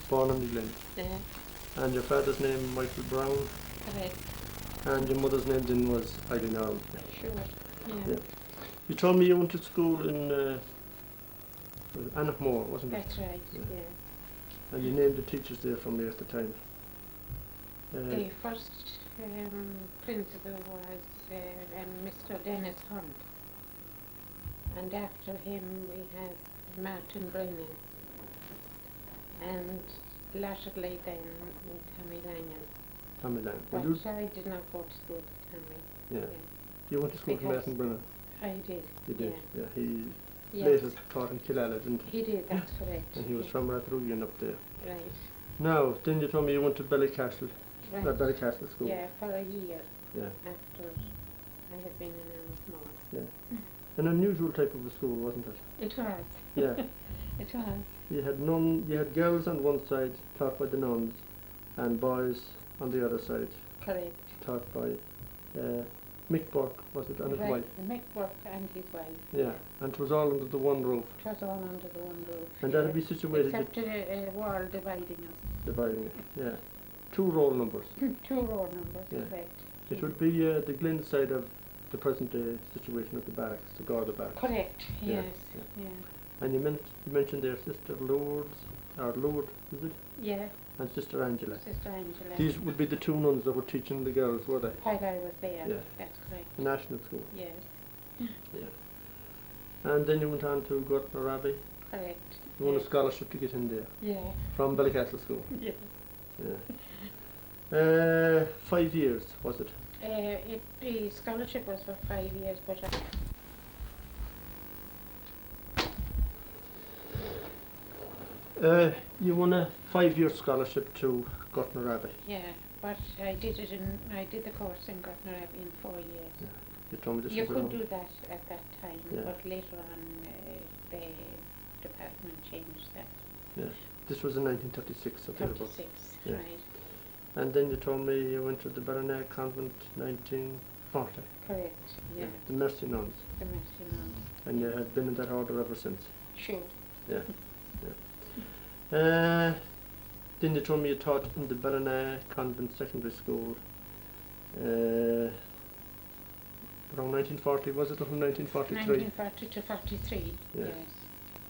born on the Glen. Yeah. And your father's name, Michael Brown, Correct. and your mother's name then was Eileen Arnold. Sure. Yeah. Yeah. You told me you went to school in Anachmore, wasn't it? That's right. Yeah. Yeah. And you named the teachers there from there at the time. The first principal was Mr. Dennis Hunt, and after him we had Martin Brennan, and latterly then Tommy Langan. Tommy Lang. But You, I did not go to school to Tommy. yeah. You went to school to Because Martin Brennan. I did. You did. Yeah. Yeah. He Yes. later taught in Killala, didn't he? He did. That's correct. And he was yeah. from Rathrugian up there. Right. Now, then you told me you went to Ballycastle, Right. Ballycastle School. Yeah, for a year Yeah. after I had been in Anachmore. Yeah. An unusual type of a school, wasn't it? It was. Yeah. It was. You had girls on one side taught by the nuns, and boys on the other side Correct. taught by Mick Burke, was it, and his Right. wife? Mick Burke and his wife. Yeah. And it was all under the one roof. It was all under the one roof. And that'd be situated except a wall dividing us. dividing it. Yeah. 2 roll numbers. 2 row numbers, Yeah. correct. It would be the Glen side of the present day situation of the barracks, the Garda barracks. Correct, Yeah, yes. yeah. Yeah. And you mentioned their sister Lourdes, or Lourdes, is it? Yeah, And Sister Angela. Sister Angela. These would be the 2 nuns that were teaching the girls, were they? While I was there, Yeah. that's correct. The national school. Yes, Yeah. And then you went on to Gortner Abbey. correct. You won a yes. scholarship to get in there Yeah, from Ballycastle School. yeah. Yeah. 5 years, was it? The scholarship was for 5 years, but You won a 5-year scholarship to Gortner Abbey. yeah, but I did the course in Gortner Abbey in 4 years. Yeah. You told me this You was could around. do that at that time, Yeah. but later on the department changed that. Yeah. This was in 1936 or thereabouts. 36, Yeah. right. And then you told me you went to the Ballina convent 1940. Correct, yeah. The Mercy Nuns. The Mercy Nuns. And you have been in that order ever since. Sure. Yeah. Then you told me you taught in the Ballina convent secondary school around 1940, was it, or from 1943? 1940 to 43, Yeah. yes.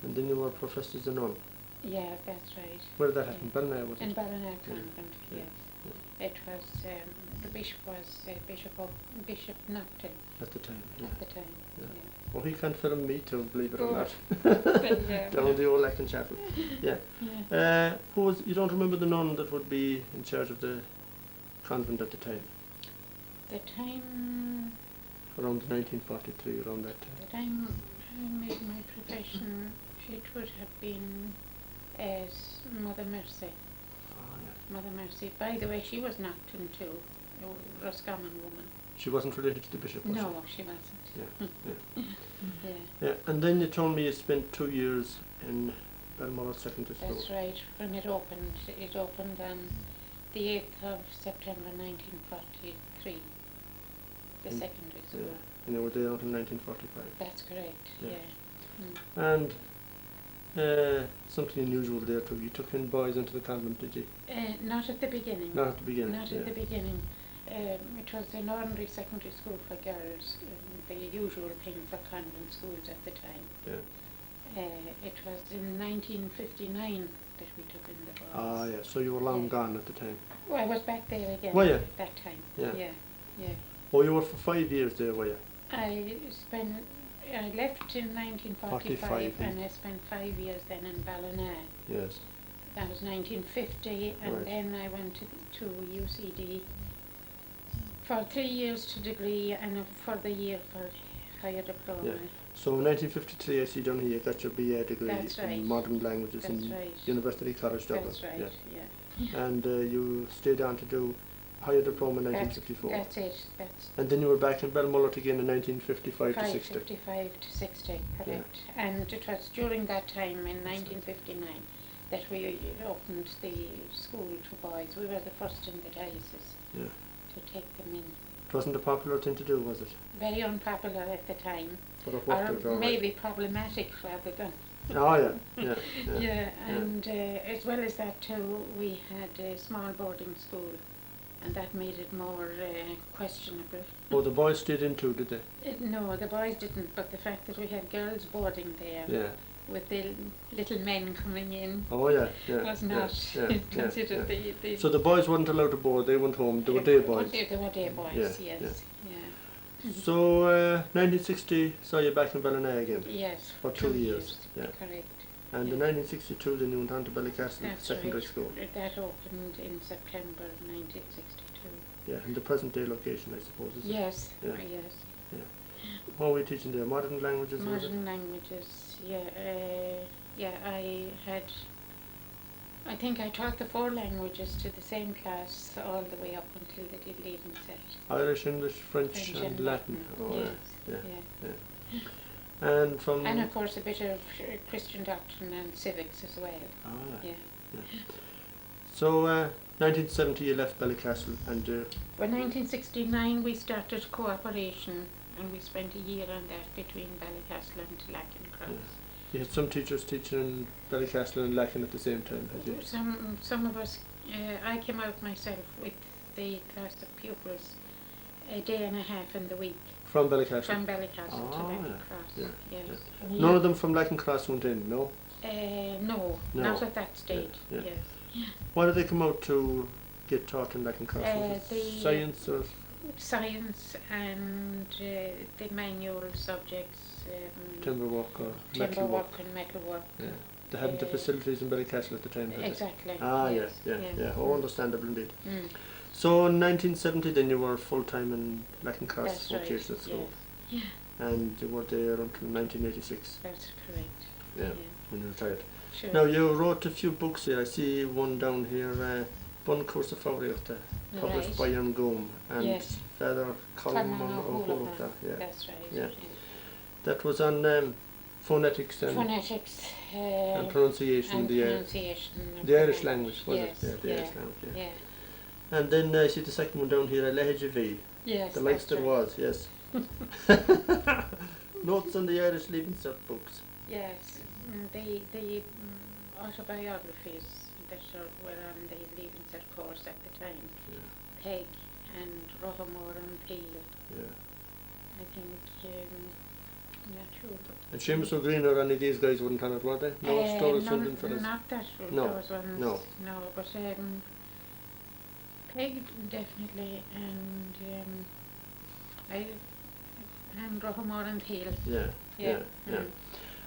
And then you were professed as a nun. Yeah, that's right. Where did that happen? Ballina, was In it? Ballina Yeah. convent, Yeah. yes. It was, the bishop was Bishop Nocton At the time, yeah. at the time. Yeah. Yeah. Well, he can film me too, believe it or Oh. not. Yeah. Down the old Lacken Chapel. Yeah. Yeah. Who was, you don't remember the nun that would be in charge of the convent at the time? The time Around 1943, around that time. that I made my profession, it would have been as Mother Mercy. Oh, yeah. Mother Mercy. By the way, she was Nocton too, a Roscommon woman. She wasn't related to the bishop, was No, she wasn't. she? Yeah. Yeah. Yeah, Yeah. And then you told me you spent 2 years in Balmoral Secondary School. that's right. When it opened on the 8th of September 1943, the Mm, secondary school. Yeah. And you were there until 1945. That's correct, Yeah. yeah. And something unusual there too. You took in boys into the convent, did you? Not at the beginning. Not at the beginning. Not yeah. at the beginning. It was an ordinary secondary school for girls, the usual thing for convent schools at the time. Yeah. It was in 1959 that we took in the boys. Ah, yeah. So you were long Yeah. gone at the time. Well, I was back there again Were you? at that time. Yeah. Yeah, yeah. Oh, you were for 5 years there, were you? I left in 1945 45, and I spent 5 years then in Ballina. Yes. That was 1950, and Right. then I went to UCD for 3 years to degree and for the year for higher diploma. Yeah. So in 1953, I see down here you got your BA degree That's right. in modern languages That's in right. University College Dublin. That's right, Yeah. yeah. And you stayed on to do higher diploma in That's 1954. That's it. That's And then you were back in Balmullet again in 1955 to 60. 55 to 60, correct. And it was during that time in 1959 that we opened the school to boys. We were the first in the diocese Yeah. to take them in. It wasn't a popular thing to do, was it? Very unpopular at the time, But it worked out all or right. maybe problematic rather than Oh yeah, yeah, yeah. Yeah, and as well as that too, we had a small boarding school, and that made it more questionable. Oh, the boys stayed in too, did they? No, the boys didn't, but the fact that we had girls boarding there Yeah. with the little men coming in Oh yeah, yeah. was yeah, not yeah, considered yeah. the So the boys weren't allowed to board, they went home, they were day boys. They were day boys, Yeah, yes. Yeah. So 1960 saw you back in Ballina again Yes, for 2 years. Yeah. correct. And in 1962 then you went on to Ballyucastle That's Secondary right. School. That opened in September 1962. Yeah, and the present day location I suppose is it? Yes, Yeah. yes. What were we teaching there? Modern languages? was it? Modern languages, yeah. I think I taught the 4 languages to the same class all the way up until they did leaving cert. Irish, English, French and Latin. Oh yes, yeah. yeah. And from And of course a bit of Christian doctrine and civics as well. ah, Yeah. So 1970 you left Ballycastle and Well, 1969 we started cooperation, and we spent a year on that between Ballycastle and Lacken Cross. you had some teachers teaching in Ballycastle and Lacken at the same time, had you? Some of us, I came out myself with the class of pupils a day and a half in the week From Ballycastle? from Ballycastle to Ah, Lacken yeah, Cross. yeah, Yes. None of them from Lacken Cross went in, no? No, No. not at that stage. Yeah. Yes. Why did they come out to get taught in Lacken Cross? Was it the science or? Science and the manual subjects. Timber work or timber metal work and metal work. Yeah. They hadn't the facilities in Ballycastle at the time, had they? Exactly. Ah, yes, yeah. Oh, understandable indeed. Mm. So in 1970 then you were full-time in Lacken Cross That's right. Vocational School. Yes. And you were there until 1986 That's correct. Yeah. when you retired. Sure. Now you wrote a few books here. I see one down here, Bun Cursa Fábriachta, published Right. by Ian Gome, and Yes. Feather Colm Colm O'Hurta. Yeah. That's right. Yeah. That was on phonetics and Phonetics and pronunciation, and the pronunciation of the Irish language, was yes, it? Yeah, the yeah, Irish language, yeah. yeah. And then I see the second one down here, a Leheja V. Yes, The likes that's there right. was, yes. Notes on the Irish Leaving Cert books. Yes, the autobiographies that were on the Leaving Cert course at the time. Yeah. Peg and Rohamore and Peel. Yeah. I think, I'm not sure. And Seamus O'Green or any of these guys wouldn't have it, were they? No, Story Swindon fellas. Not that, No, those ones. no. No, but Peg definitely, and and Rohamore and Peel. Yeah, yeah, yeah. mm.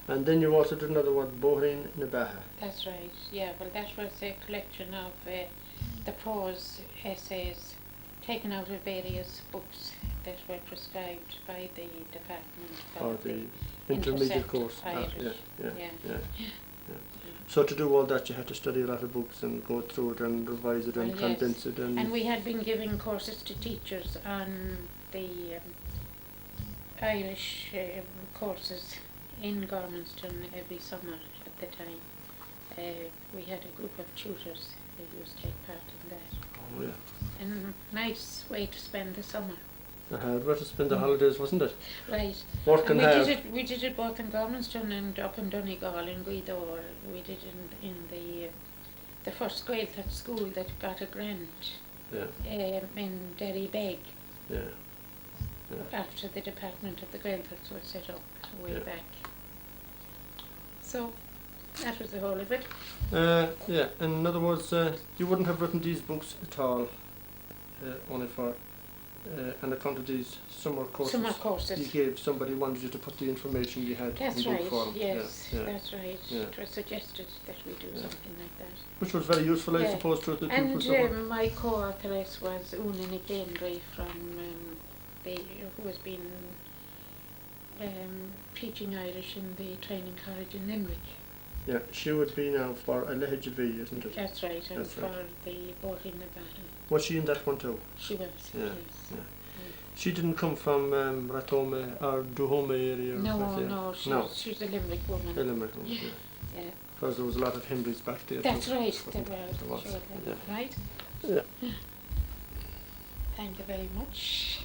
And then you also did another one, Bohrin Nabaha. That's right, yeah. Well, that was a collection of the prose essays taken out of various books that were prescribed by the department Or of the intermediate Intercept course. Irish. Yeah. So to do all that you had to study a lot of books and go through it and revise it and Well, condense it And we had been giving courses to teachers on the Irish courses in Gormanston every summer at the time. We had a group of tutors who used to take part in that. Oh yeah. And nice way to spend the summer. It was to spend the holidays, wasn't it? Right. Working And hard. we did it both in Gormanston and up in Donegal in Guido. We did in the first Gaeltacht school that got a grant Yeah. in Derrybeg Yeah. after the Department of the Gaeltachts was set up way Yeah. back. So that was the whole of it. Yeah. In other words, you wouldn't have written these books at all, only for on account of these summer courses. Summer courses. You gave somebody wanted you to put the information you had That's in book right, form. yes, Yeah. that's right. Yeah. It was suggested that we do Yeah. something like that. Which was very useful, I Yeah. suppose, to the And pupils. my co-authoress was Una Nicandry from who has been teaching Irish in the training college in Limerick. Yeah, she would be now for a Leheja V, isn't it? That's right, and That's for right. the Ballina battle. Was she in that one too? She was, Yeah, yes. yeah. She didn't come from Ratome or Duhome area? or No, what, yeah. no, No. she's a Limerick woman. Limerick, yeah. Yeah. Because there was a lot of Henrys back there. That's too, right, wasn't there there? was, There was, sure, yeah. right? Yeah. Thank you very much.